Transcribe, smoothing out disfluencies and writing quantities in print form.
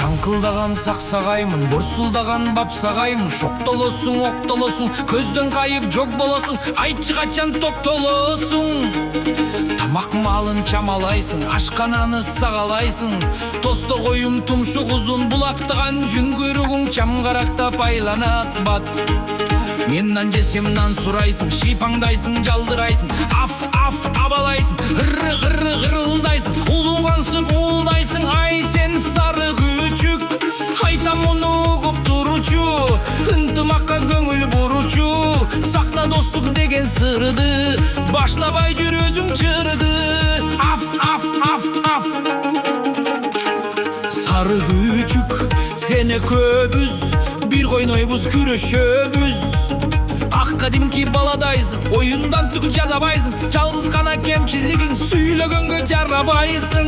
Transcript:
Шаңқылдаған сақсағаймын, борсылдаған бапсағаймын. Шоқтолосың, оқтолосың, көзден қайып жоқ болосың. Айтшы қачан тоқтолосың. Тамақ малын чамалайсың, ашқананы сағалайсың. Тосты қойым тұмшық ұзын, бұлақтыған жүн көрігің чамғарақта пайланат бат. Меннан жесем нан сұрайсың, шипаңдайсың, жалдырайсың. Аф, абалайсың, ғыры ғырылдайсың. Улуғансып улдайсың, ай сен сары күчік. Айтам оны көп тұручу, ынтымаққа көңіл бұручу. Сақта достық деген сырды, баштабай жүр өзің чырды. Аф. Сары күчік, сені көбіз, бір қойнойбыз күрешөбіз. Аққадимки баладайсың, ойындан түк жадабайсың. Жалғыз қана кемшілігің, сөйлегенге жарабайсың.